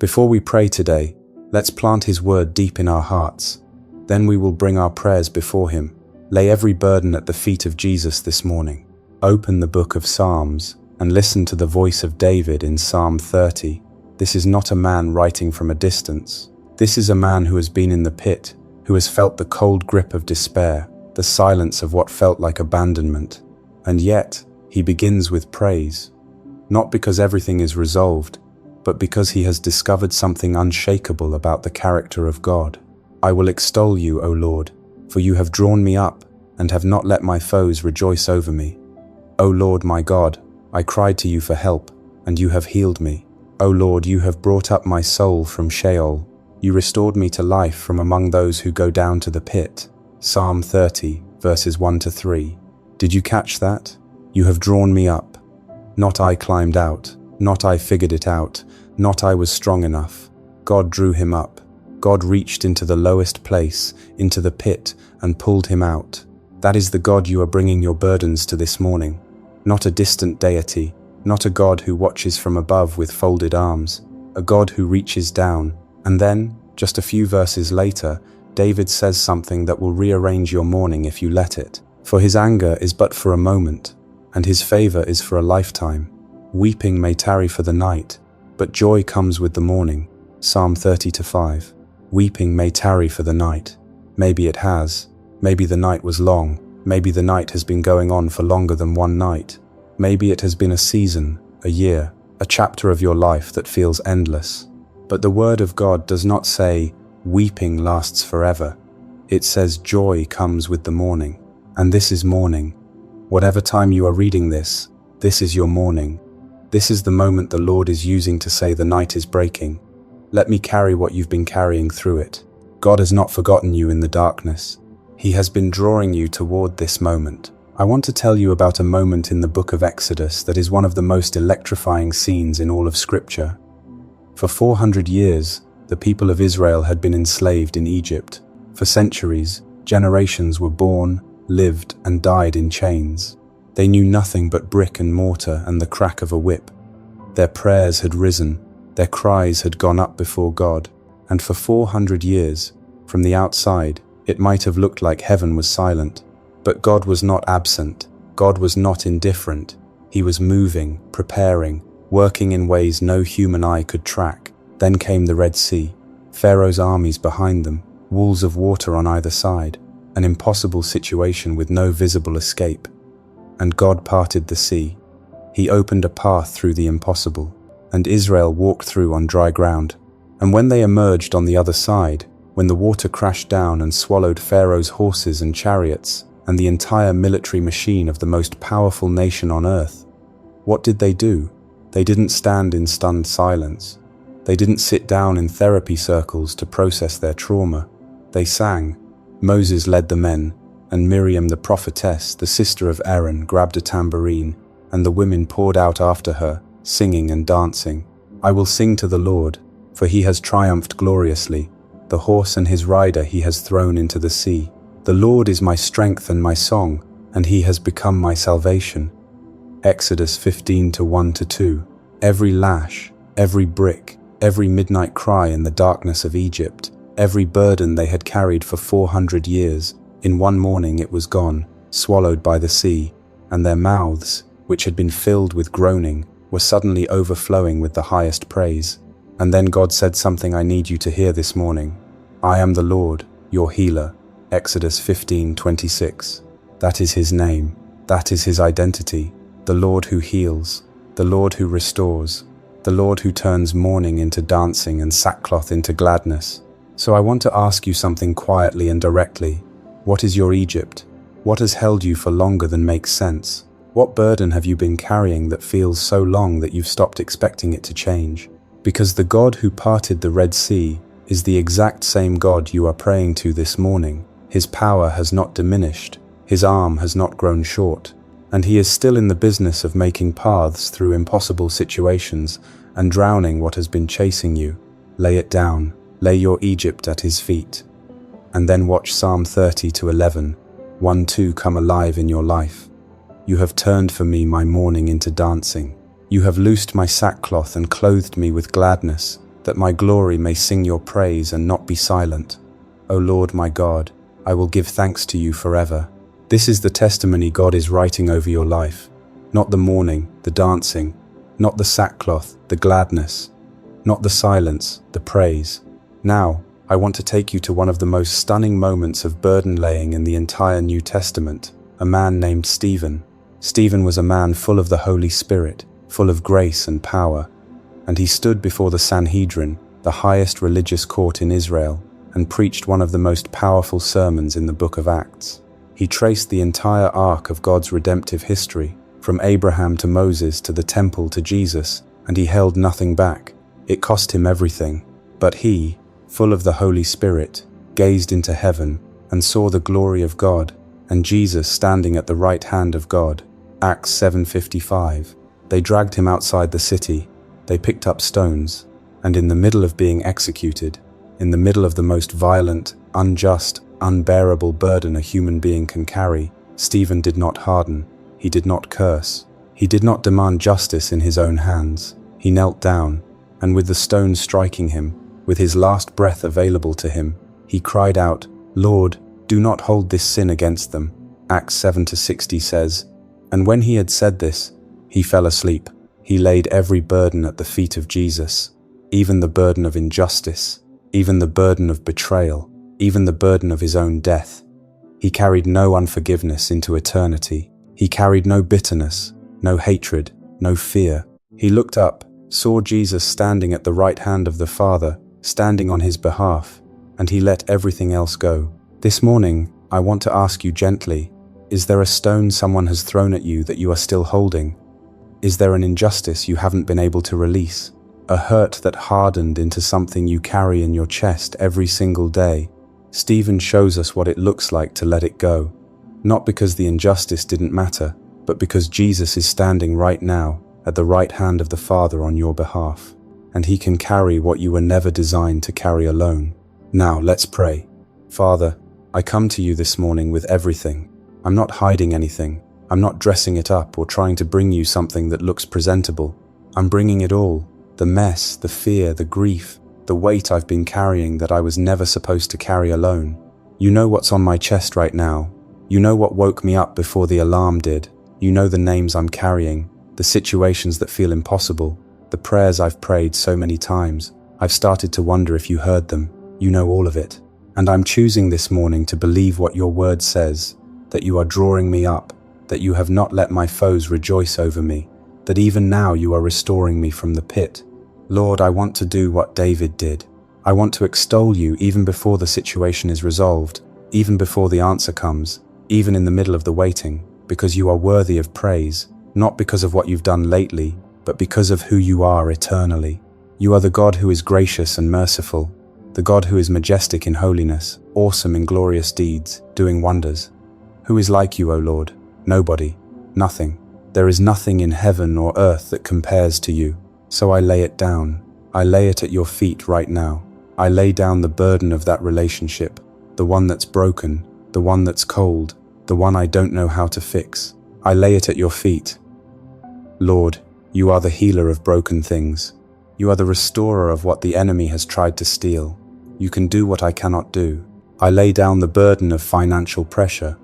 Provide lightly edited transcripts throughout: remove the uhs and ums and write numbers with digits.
Before we pray today, let's plant His word deep in our hearts. Then we will bring our prayers before Him. Lay every burden at the feet of Jesus this morning. Open the book of Psalms and listen to the voice of David in Psalm 30. This is not a man writing from a distance. This is a man who has been in the pit, who has felt the cold grip of despair, the silence of what felt like abandonment. And yet, he begins with praise. Not because everything is resolved, but because he has discovered something unshakable about the character of God. I will extol you, O Lord, for you have drawn me up and have not let my foes rejoice over me. O Lord my God, I cried to you for help, and you have healed me. O Lord, you have brought up my soul from Sheol. You restored me to life from among those who go down to the pit. Psalm 30, verses 1-3. Did you catch that? You have drawn me up. Not I climbed out, not I figured it out, not I was strong enough. God drew him up. God reached into the lowest place, into the pit, and pulled him out. That is the God you are bringing your burdens to this morning. Not a distant deity, not a God who watches from above with folded arms, a God who reaches down. And then, just a few verses later, David says something that will rearrange your morning if you let it. For his anger is but for a moment, and his favor is for a lifetime. Weeping may tarry for the night, but joy comes with the morning. Psalm 30-5. Weeping may tarry for the night. Maybe it has. Maybe the night was long. Maybe the night has been going on for longer than one night. Maybe it has been a season, a year, a chapter of your life that feels endless. But the word of God does not say, weeping lasts forever. It says joy comes with the morning. And this is morning. Whatever time you are reading this is your morning. This is the moment the Lord is using to say the night is breaking. Let me carry what you've been carrying through it. God has not forgotten you in the darkness. He has been drawing you toward this moment. I want to tell you about a moment in the book of Exodus that is one of the most electrifying scenes in all of Scripture. For 400 years, the people of Israel had been enslaved in Egypt. For centuries, generations were born, lived, and died in chains. They knew nothing but brick and mortar and the crack of a whip. Their prayers had risen, their cries had gone up before God, and for 400 years, from the outside, it might have looked like heaven was silent. But God was not absent. God was not indifferent. He was moving, preparing, working in ways no human eye could track. Then came the Red Sea, Pharaoh's armies behind them, walls of water on either side, an impossible situation with no visible escape. And God parted the sea. He opened a path through the impossible, and Israel walked through on dry ground. And when they emerged on the other side, when the water crashed down and swallowed Pharaoh's horses and chariots, and the entire military machine of the most powerful nation on earth, what did they do? They didn't stand in stunned silence. They didn't sit down in therapy circles to process their trauma. They sang. Moses led the men, and Miriam the prophetess, the sister of Aaron, grabbed a tambourine, and the women poured out after her, singing and dancing. I will sing to the Lord, for he has triumphed gloriously. The horse and his rider he has thrown into the sea. The Lord is my strength and my song, and he has become my salvation. Exodus 15:1-2. Every lash, every brick, every midnight cry in the darkness of Egypt, every burden they had carried for 400 years, in one morning it was gone, swallowed by the sea, and their mouths, which had been filled with groaning, were suddenly overflowing with the highest praise. And then God said something I need you to hear this morning. I am the Lord, your healer. Exodus 15:26. That is his name. That is his identity. The Lord who heals. The Lord who restores. The Lord who turns mourning into dancing and sackcloth into gladness. So I want to ask you something quietly and directly. What is your Egypt? What has held you for longer than makes sense? What burden have you been carrying that feels so long that you've stopped expecting it to change? Because the God who parted the Red Sea is the exact same God you are praying to this morning. His power has not diminished, his arm has not grown short, and he is still in the business of making paths through impossible situations and drowning what has been chasing you. Lay it down, lay your Egypt at his feet, and then watch Psalm 30-11, 1-2 come alive in your life. You have turned for me my mourning into dancing. You have loosed my sackcloth and clothed me with gladness. that my glory may sing your praise and not be silent. O Lord my God, I will give thanks to you forever. This is the testimony God is writing over your life. Not the mourning, the dancing, not the sackcloth, the gladness, not the silence, the praise. Now, I want to take you to one of the most stunning moments of burden laying in the entire New Testament, a man named Stephen. Stephen was a man full of the Holy Spirit, full of grace and power, and he stood before the Sanhedrin, the highest religious court in Israel, and preached one of the most powerful sermons in the book of Acts. He traced the entire arc of God's redemptive history, from Abraham to Moses to the temple to Jesus, and he held nothing back. It cost him everything. But he, full of the Holy Spirit, gazed into heaven and saw the glory of God, and Jesus standing at the right hand of God. Acts 7:55. They dragged him outside the city. They picked up stones, and in the middle of being executed, in the middle of the most violent, unjust, unbearable burden a human being can carry, Stephen did not harden. He did not curse. He did not demand justice in his own hands. He knelt down, and with the stones striking him, with his last breath available to him, he cried out, "Lord, do not hold this sin against them." Acts 7:60 says, "And when he had said this, he fell asleep. He laid every burden at the feet of Jesus, even the burden of injustice, even the burden of betrayal, even the burden of his own death. He carried no unforgiveness into eternity. He carried no bitterness, no hatred, no fear. He looked up, saw Jesus standing at the right hand of the Father, standing on his behalf, and he let everything else go. This morning, I want to ask you gently, is there a stone someone has thrown at you that you are still holding? Is there an injustice you haven't been able to release? A hurt that hardened into something you carry in your chest every single day? Stephen shows us what it looks like to let it go. Not because the injustice didn't matter, but because Jesus is standing right now at the right hand of the Father on your behalf, and he can carry what you were never designed to carry alone. Now let's pray. Father, I come to you this morning with everything. I'm not hiding anything. I'm not dressing it up or trying to bring you something that looks presentable. I'm bringing it all. The mess, the fear, the grief, the weight I've been carrying that I was never supposed to carry alone. You know what's on my chest right now. You know what woke me up before the alarm did. You know the names I'm carrying, the situations that feel impossible, the prayers I've prayed so many times. I've started to wonder if you heard them. You know all of it. And I'm choosing this morning to believe what your word says, that you are drawing me up, that you have not let my foes rejoice over me, that even now you are restoring me from the pit. Lord, I want to do what David did. I want to extol you even before the situation is resolved, even before the answer comes, even in the middle of the waiting, because you are worthy of praise, not because of what you've done lately, but because of who you are eternally. You are the God who is gracious and merciful, the God who is majestic in holiness, awesome in glorious deeds, doing wonders. Who is like you, O Lord? Nobody. Nothing. There is nothing in heaven or earth that compares to you. So I lay it down. I lay it at your feet right now. I lay down the burden of that relationship, the one that's broken, the one that's cold, the one I don't know how to fix. I lay it at your feet. Lord, you are the healer of broken things. You are the restorer of what the enemy has tried to steal. You can do what I cannot do. I lay down the burden of financial pressure,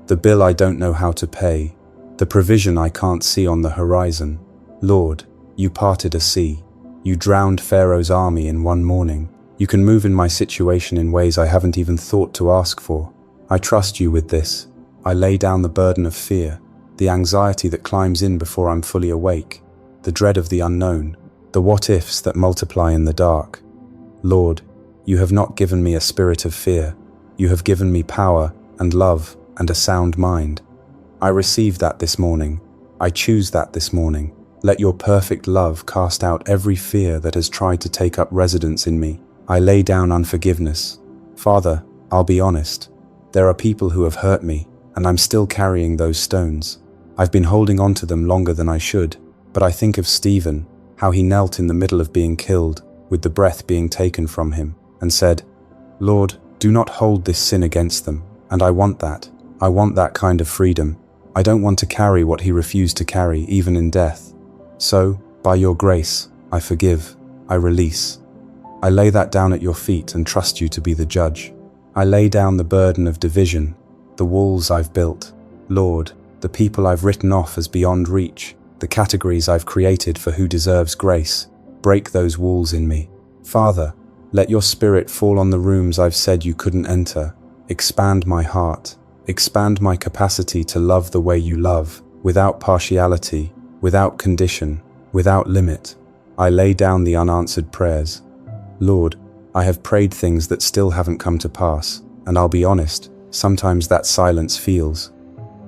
the bill I don't know how to pay, the provision I can't see on the horizon. Lord, you parted a sea. You drowned Pharaoh's army in one morning. You can move in my situation in ways I haven't even thought to ask for. I trust you with this. I lay down the burden of fear, the anxiety that climbs in before I'm fully awake, the dread of the unknown, the what-ifs that multiply in the dark. Lord, you have not given me a spirit of fear. You have given me power and love and a sound mind. I receive that this morning. I choose that this morning. Let your perfect love cast out every fear that has tried to take up residence in me. I lay down unforgiveness. Father, I'll be honest. There are people who have hurt me, and I'm still carrying those stones. I've been holding on to them longer than I should, but I think of Stephen, how he knelt in the middle of being killed, with the breath being taken from him, and said, Lord, do not hold this sin against them. And I want that. I want that kind of freedom. I don't want to carry what he refused to carry, even in death. So, by your grace, I forgive, I release. I lay that down at your feet and trust you to be the judge. I lay down the burden of division, the walls I've built. Lord, the people I've written off as beyond reach, the categories I've created for who deserves grace. Break those walls in me. Father, let your Spirit fall on the rooms I've said you couldn't enter. Expand my heart. Expand my capacity to love the way you love, without partiality, without condition, without limit. I lay down the unanswered prayers. Lord, I have prayed things that still haven't come to pass, and I'll be honest, sometimes that silence feels.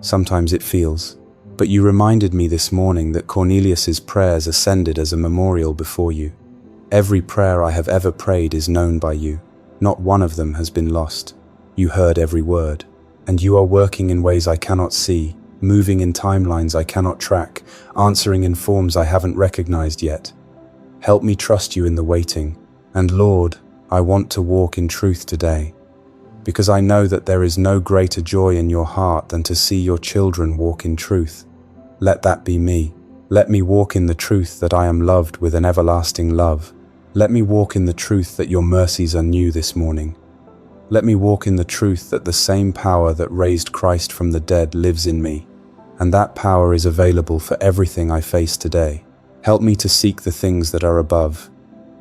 Sometimes it feels. But you reminded me this morning that Cornelius's prayers ascended as a memorial before you. Every prayer I have ever prayed is known by you. Not one of them has been lost. You heard every word. And you are working in ways I cannot see, moving in timelines I cannot track, answering in forms I haven't recognized yet. Help me trust you in the waiting. And Lord, I want to walk in truth today, because I know that there is no greater joy in your heart than to see your children walk in truth. Let that be me. Let me walk in the truth that I am loved with an everlasting love. Let me walk in the truth that your mercies are new this morning. Let me walk in the truth that the same power that raised Christ from the dead lives in me, and that power is available for everything I face today. Help me to seek the things that are above.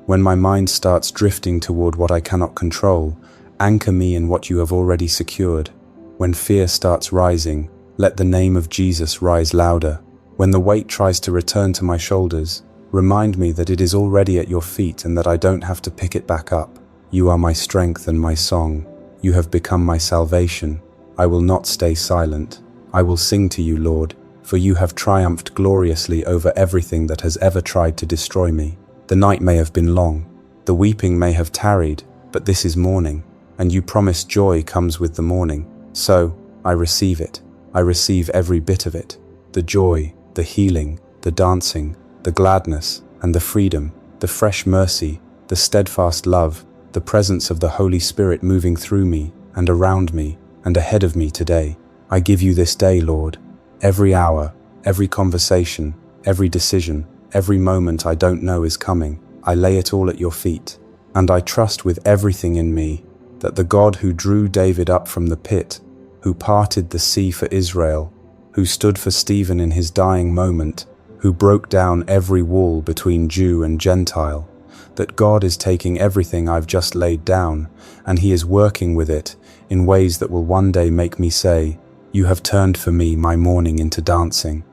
When my mind starts drifting toward what I cannot control, anchor me in what you have already secured. When fear starts rising, let the name of Jesus rise louder. When the weight tries to return to my shoulders, remind me that it is already at your feet and that I don't have to pick it back up. You are my strength and my song. You have become my salvation. I will not stay silent. I will sing to you, Lord, for you have triumphed gloriously over everything that has ever tried to destroy me. The night may have been long, the weeping may have tarried, but this is morning, and you promise joy comes with the morning. So, I receive it. I receive every bit of it. The joy, the healing, the dancing, the gladness, and the freedom, the fresh mercy, the steadfast love, the presence of the Holy Spirit moving through me, and around me, and ahead of me today. I give you this day, Lord. Every hour, every conversation, every decision, every moment I don't know is coming. I lay it all at your feet, and I trust with everything in me that the God who drew David up from the pit, who parted the sea for Israel, who stood for Stephen in his dying moment, who broke down every wall between Jew and Gentile, that God is taking everything I've just laid down, and He is working with it in ways that will one day make me say, "You have turned for me my mourning into dancing."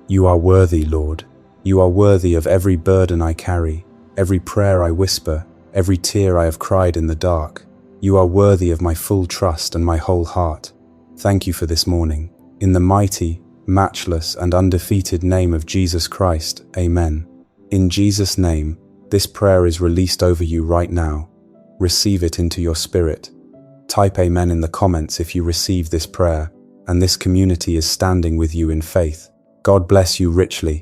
You are worthy, Lord. You are worthy of every burden I carry, every prayer I whisper, every tear I have cried in the dark. You are worthy of my full trust and my whole heart. Thank you for this morning. In the mighty, matchless, and undefeated name of Jesus Christ, Amen. In Jesus' name, this prayer is released over you right now. Receive it into your spirit. Type Amen in the comments if you receive this prayer, and this community is standing with you in faith. God bless you richly.